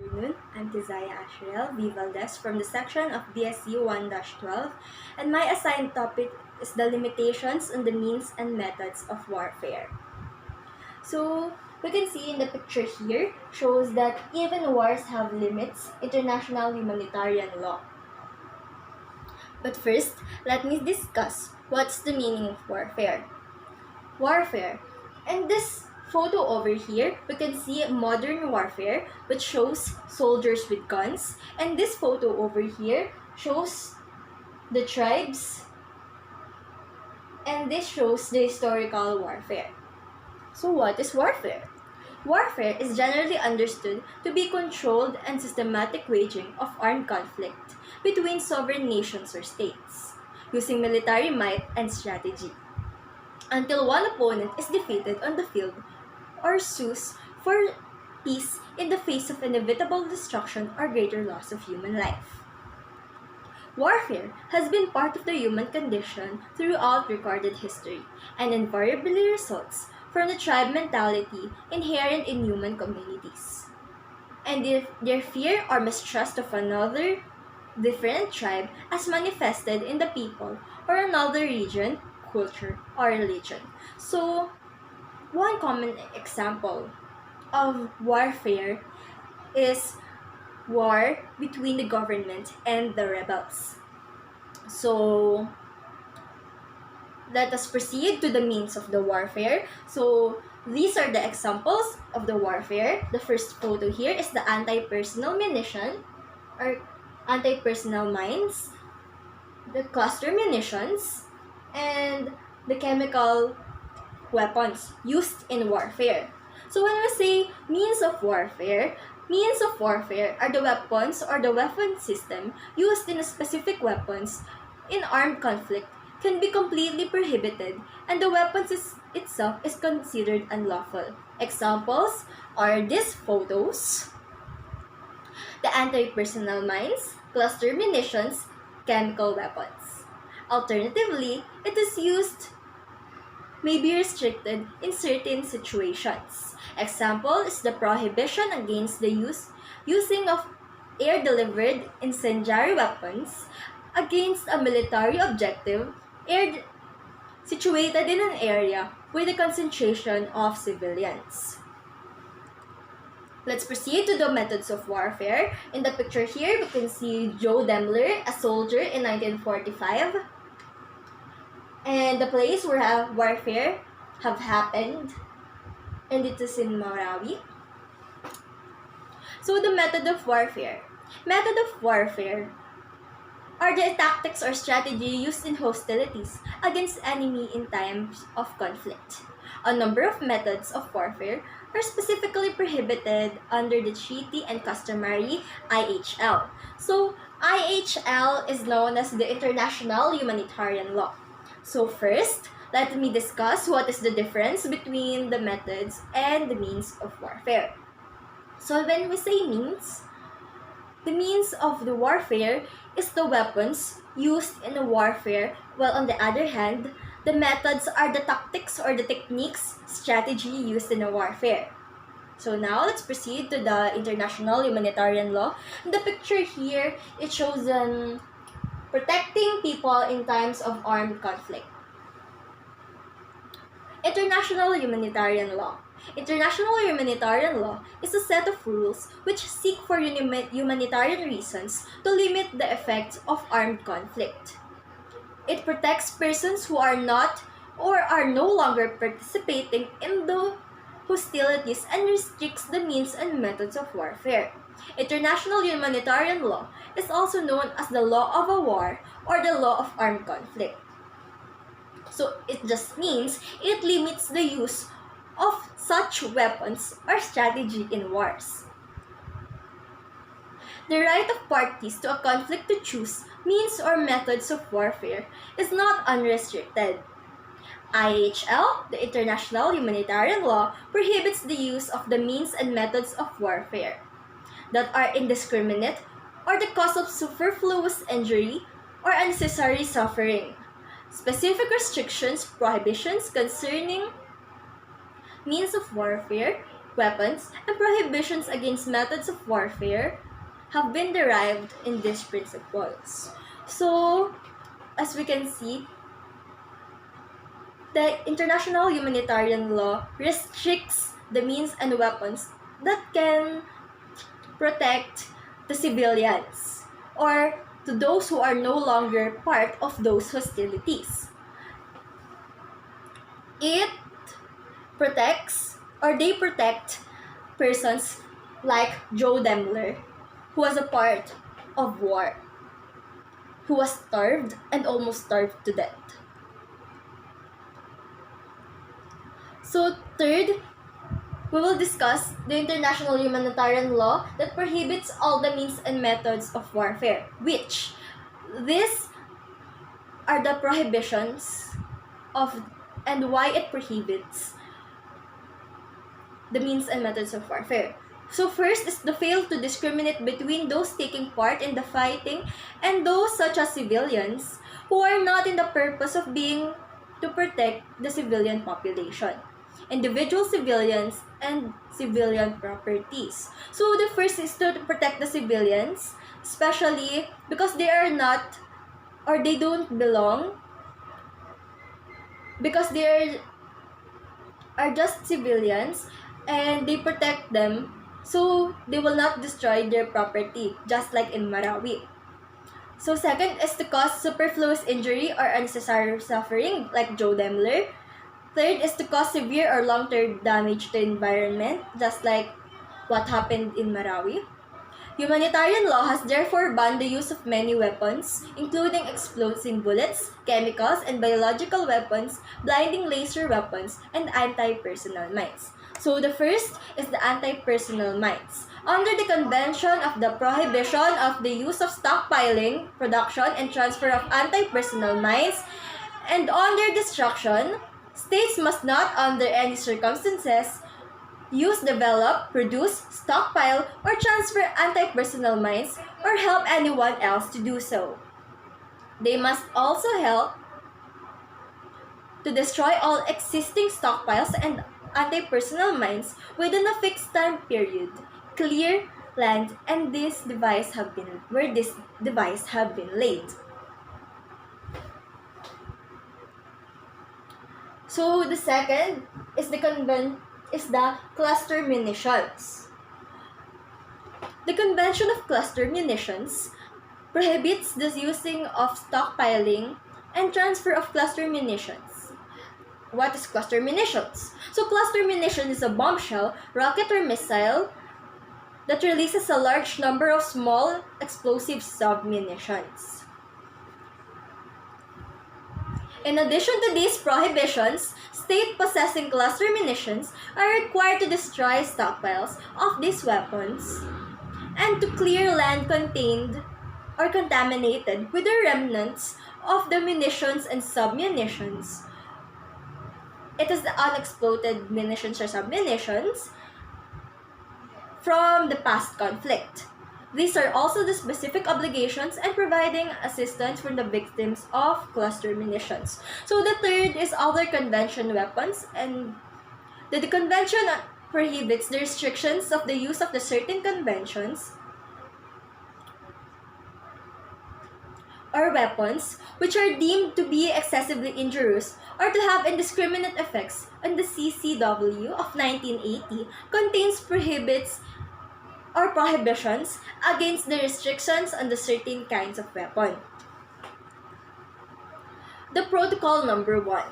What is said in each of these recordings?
Afternoon. I'm Kezaiah Ashrielle, Valdez from the section of DSU 1-12, and my assigned topic is the limitations on the means and methods of warfare. So, we can see in the picture here shows that even wars have limits, international humanitarian law. But first, let me discuss what's the meaning of warfare. Warfare. In this photo over here, we can see modern warfare, which shows soldiers with guns. And this photo over here shows the tribes. And this shows the historical warfare. So what is warfare? Warfare is generally understood to be controlled and systematic waging of armed conflict between sovereign nations or states, using military might and strategy, until one opponent is defeated on the field or sues for peace in the face of inevitable destruction or greater loss of human life. Warfare has been part of the human condition throughout recorded history and invariably results from the tribe mentality inherent in human communities, and their fear or mistrust of another different tribe as manifested in the people or another region, culture, or religion. So, one common example of warfare is war between the government and the rebels. So, let us proceed to the means of the warfare. So, these are the examples of the warfare. The first photo here is the anti-personnel munition or anti-personnel mines, the cluster munitions, and the chemical weapons used in warfare. So when we say means of warfare are the weapons or the weapon system used in a specific weapons in armed conflict can be completely prohibited, and the weapons itself is considered unlawful. Examples are these photos: the anti-personnel mines, cluster munitions, chemical weapons. Alternatively, it is used may be restricted in certain situations. Example is the prohibition against the using of air-delivered incendiary weapons against a military objective situated in an area with a concentration of civilians. Let's proceed to the methods of warfare. In the picture here, we can see Joe Demler, a soldier in 1945. And the place where warfare have happened, and it is in Marawi. So the method of warfare. Method of warfare are the tactics or strategy used in hostilities against enemy in times of conflict. A number of methods of warfare are specifically prohibited under the treaty and customary IHL. So IHL is known as the International Humanitarian Law. So first, let me discuss what is the difference between the methods and the means of warfare. So when we say means, the means of the warfare is the weapons used in a warfare, while on the other hand, the methods are the tactics or the techniques, strategy used in a warfare. So now let's proceed to the international humanitarian law. In the picture here, it shows protecting people in times of armed conflict. International humanitarian law. International humanitarian law is a set of rules which seek for humanitarian reasons to limit the effects of armed conflict. It protects persons who are not or are no longer participating in the hostilities and restricts the means and methods of warfare. International humanitarian law is also known as the law of a war or the law of armed conflict. So it just means it limits the use of such weapons or strategy in wars. The right of parties to a conflict to choose means or methods of warfare is not unrestricted. IHL, the International Humanitarian Law, prohibits the use of the means and methods of warfare that are indiscriminate or the cause of superfluous injury or unnecessary suffering. Specific restrictions, prohibitions concerning means of warfare weapons, and prohibitions against methods of warfare have been derived in these principles. So, as we can see, the international humanitarian law restricts the means and weapons that can protect the civilians or to those who are no longer part of those hostilities. It protects or they protect persons like Joe Demler, who was a part of war, who was starved and almost starved to death. So third, we will discuss the international humanitarian law that prohibits all the means and methods of warfare, which these are the prohibitions of and why it prohibits the means and methods of warfare. So first is the fail to discriminate between those taking part in the fighting and those such as civilians who are not in the purpose of being to protect the civilian population, individual civilians, and civilian properties. So the first is to protect the civilians, especially because they are not or they don't belong, because they are just civilians and they protect them so they will not destroy their property, just like in Marawi. So second is to cause superfluous injury or unnecessary suffering, like Joe Demler. Third is to cause severe or long-term damage to the environment, just like what happened in Marawi. Humanitarian law has therefore banned the use of many weapons, including explosive bullets, chemicals, and biological weapons, blinding laser weapons, and anti-personnel mines. So the first is the anti-personnel mines. Under the Convention of the Prohibition of the Use of Stockpiling, Production, and Transfer of Anti-Personnel Mines, and on their destruction, states must not, under any circumstances, use, develop, produce, stockpile, or transfer anti-personnel mines or help anyone else to do so. They must also help to destroy all existing stockpiles and anti-personnel mines within a fixed time period, clear land, and this device have been laid. So the second is the cluster munitions. The Convention of Cluster Munitions prohibits the using of stockpiling and transfer of cluster munitions. What is cluster munitions? So cluster munition is a bombshell, rocket, or missile that releases a large number of small explosive submunitions. In addition to these prohibitions, states possessing cluster munitions are required to destroy stockpiles of these weapons and to clear land contained or contaminated with the remnants of the munitions and submunitions. It is the unexploded munitions or submunitions from the past conflict. These are also the specific obligations and providing assistance for the victims of cluster munitions. So the third is other convention weapons, and the convention prohibits the restrictions of the use of the certain conventions or weapons which are deemed to be excessively injurious or to have indiscriminate effects, and the CCW of 1980 contains prohibitions against the restrictions on the certain kinds of weapon. The Protocol Number 1.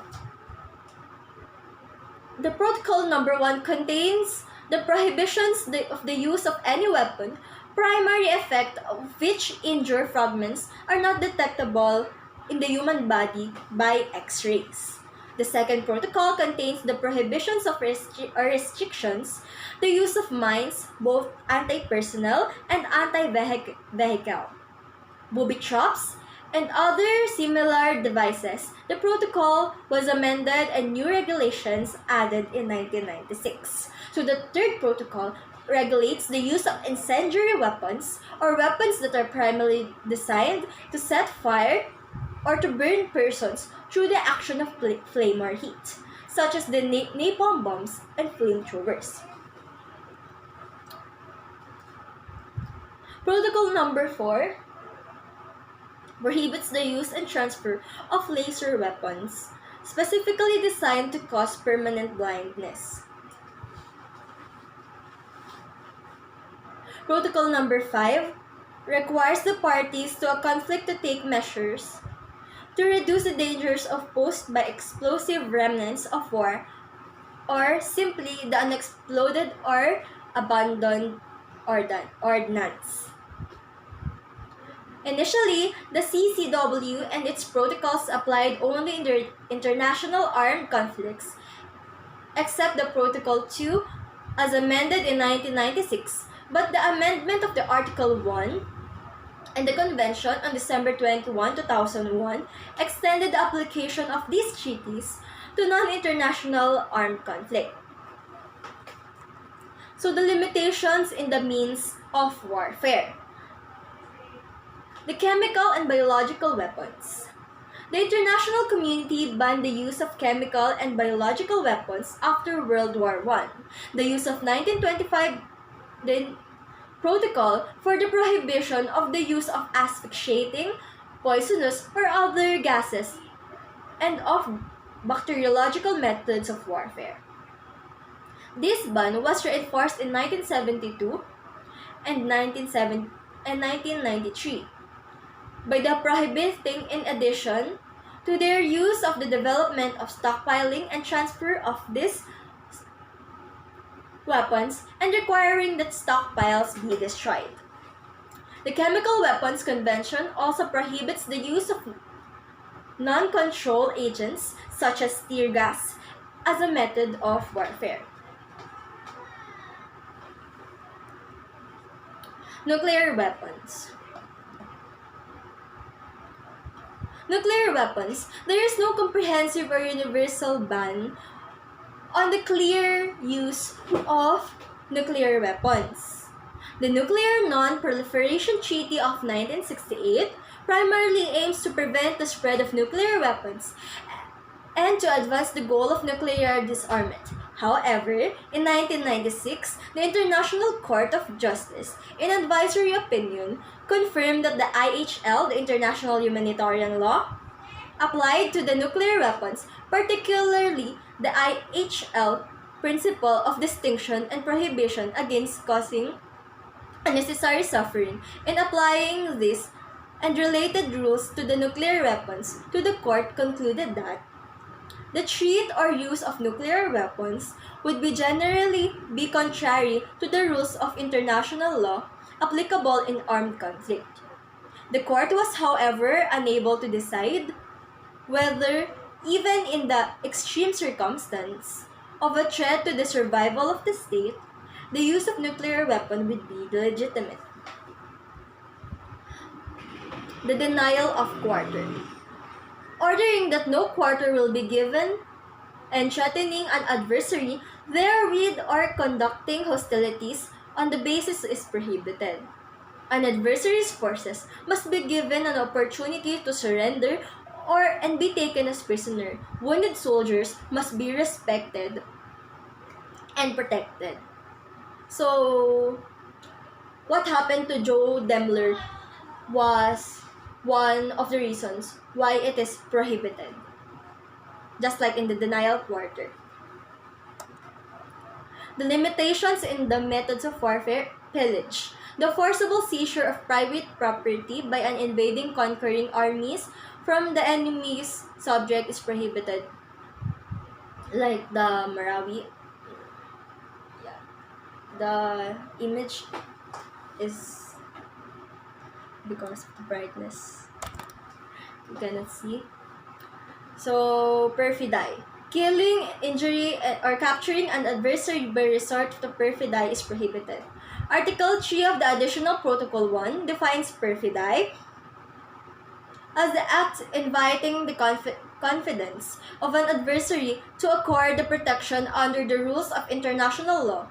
The Protocol Number 1 contains the prohibitions of the use of any weapon, primary effect of which injured fragments are not detectable in the human body by X-rays. The second protocol contains the prohibitions of restrictions, the use of mines, both anti-personnel and anti-vehicle, booby traps, and other similar devices. The protocol was amended and new regulations added in 1996. So the third protocol regulates the use of incendiary weapons or weapons that are primarily designed to set fire or to burn persons through the action of flame or heat, such as the napalm bombs and flamethrowers. Protocol number 4 prohibits the use and transfer of laser weapons, specifically designed to cause permanent blindness. Protocol number 5 requires the parties to a conflict to take measures to reduce the dangers posed by explosive remnants of war or simply the unexploded or abandoned ordnance. Initially, the CCW and its protocols applied only in the international armed conflicts, except the Protocol 2 as amended in 1996, but the amendment of the Article 1 and the Convention on December 21, 2001 extended the application of these treaties to non-international armed conflict. So the limitations in the means of warfare. The chemical and biological weapons. The international community banned the use of chemical and biological weapons after World War I. The use of 1925 Protocol for the prohibition of the use of asphyxiating, poisonous, or other gases, and of bacteriological methods of warfare. This ban was reinforced in 1972 and 1993 by the prohibiting, in addition to their use, of the development of stockpiling and transfer of these weapons and requiring that stockpiles be destroyed. The Chemical Weapons Convention also prohibits the use of non-control agents such as tear gas as a method of warfare. Nuclear weapons. Nuclear weapons. There is no comprehensive or universal ban on the clear use of nuclear weapons. The Nuclear Non-Proliferation Treaty of 1968 primarily aims to prevent the spread of nuclear weapons and to advance the goal of nuclear disarmament. However, in 1996, the International Court of Justice, in advisory opinion, confirmed that the IHL, the International Humanitarian Law, applied to the nuclear weapons, particularly the IHL principle of distinction and prohibition against causing unnecessary suffering, in applying this and related rules to the nuclear weapons, to the court concluded that the treat or use of nuclear weapons would be generally be contrary to the rules of international law applicable in armed conflict. The court was, however, unable to decide whether, even in the extreme circumstance of a threat to the survival of the state, the use of nuclear weapon would be legitimate. The denial of quarter. Ordering that no quarter will be given and threatening an adversary therewith or conducting hostilities on the basis is prohibited. An adversary's forces must be given an opportunity to surrender and be taken as prisoner. Wounded soldiers must be respected and protected. So, what happened to Joe Demmler was one of the reasons why it is prohibited, just like in the denial quarter. The limitations in the methods of warfare. Pillage. The forcible seizure of private property by an invading conquering armies from the enemy's subject is prohibited. Like the Marawi. Yeah. The image is because of the brightness. You cannot see. So, perfidy. Killing, injury, or capturing an adversary by resort to perfidy is prohibited. Article 3 of the Additional Protocol 1 defines perfidy as the act inviting the confidence of an adversary to acquire the protection under the rules of international law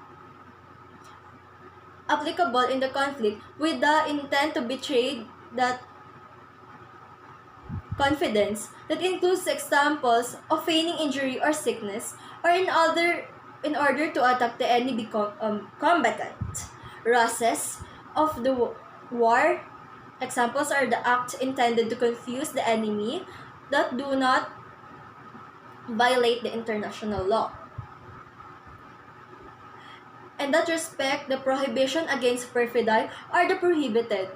applicable in the conflict with the intent to betray that confidence. That includes examples of feigning injury or sickness or in order to attack the enemy combatant. Russes of the war examples are the acts intended to confuse the enemy that do not violate the international law. In that respect, the prohibition against perfidy are the prohibited.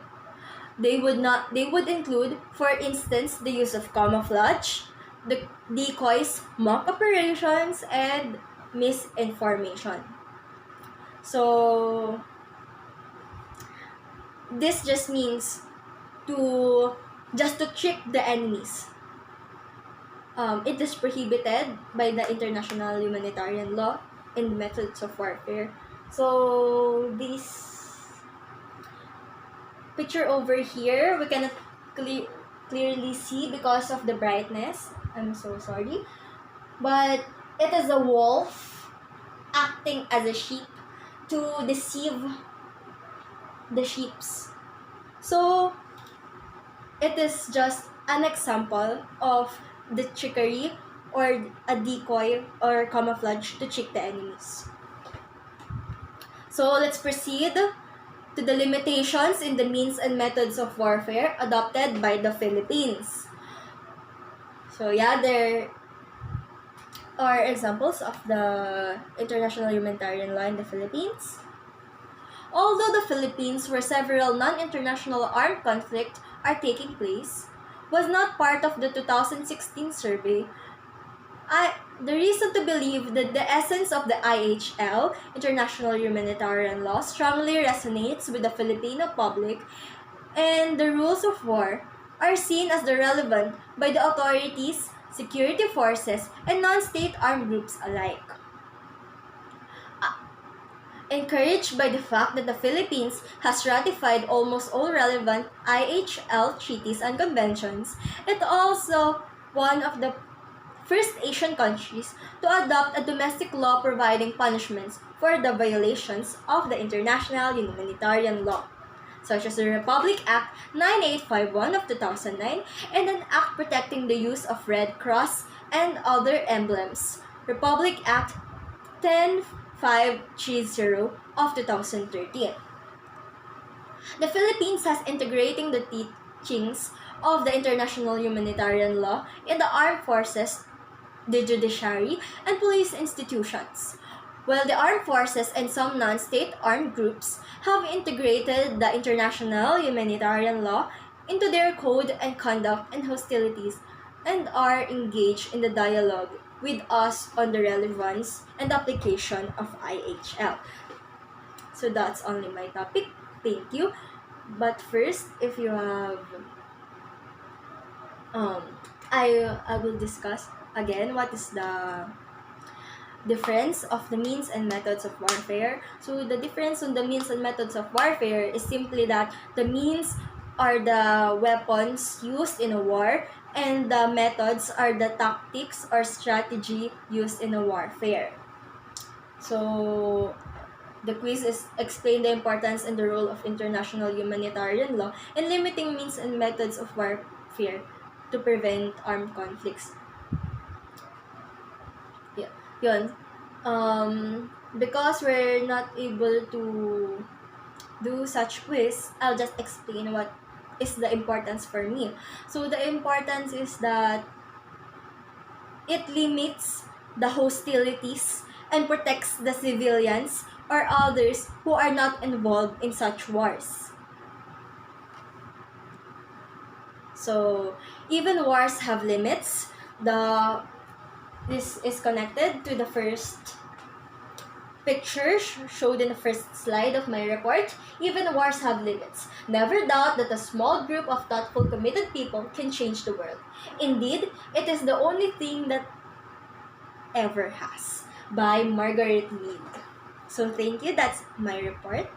They would include, for instance, the use of camouflage, the decoys, mock operations, and misinformation. So this just means to trick the enemies. It is prohibited by the international humanitarian law and the methods of warfare. So this picture over here, we cannot clearly see because of the brightness. I'm so sorry. But it is a wolf acting as a sheep to deceive the sheeps. So it is just an example of the trickery or a decoy or camouflage to trick the enemies. So let's proceed to the limitations in the means and methods of warfare adopted by the Philippines. So yeah, there are examples of the international humanitarian law in the Philippines. Although the Philippines, where several non-international armed conflicts are taking place, was not part of the 2016 survey, the reason to believe that the essence of the IHL, International Humanitarian Law, strongly resonates with the Filipino public, and the rules of war are seen as the relevant by the authorities, security forces, and non-state armed groups alike. Encouraged by the fact that the Philippines has ratified almost all relevant IHL treaties and conventions, it also one of the first Asian countries to adopt a domestic law providing punishments for the violations of the international humanitarian law, such as the Republic Act 9851 of 2009 and an act protecting the use of Red Cross and other emblems, Republic Act 10530 of 2013. The Philippines has integrating the teachings of the international humanitarian law in the armed forces, the judiciary, and police institutions, while the armed forces and some non-state armed groups have integrated the international humanitarian law into their code and conduct and hostilities and are engaged in the dialogue with us on the relevance and application of IHL. So that's only my topic. Thank you. But first, if you have I will discuss again what is the difference of the means and methods of warfare. So the difference on the means and methods of warfare is simply that the means are the weapons used in a war and the methods are the tactics or strategy used in a warfare. So the quiz is explain the importance and the role of international humanitarian law in limiting means and methods of warfare to prevent armed conflicts. Yun. Because we're not able to do such quiz, I'll just explain what is the importance for me. So the importance is that it limits the hostilities and protects the civilians or others who are not involved in such wars. So even wars have limits. This is connected to the first picture showed in the first slide of my report. Even wars have limits. Never doubt that a small group of thoughtful, committed people can change the world. Indeed, it is the only thing that ever has. By Margaret Mead. So thank you. That's my report.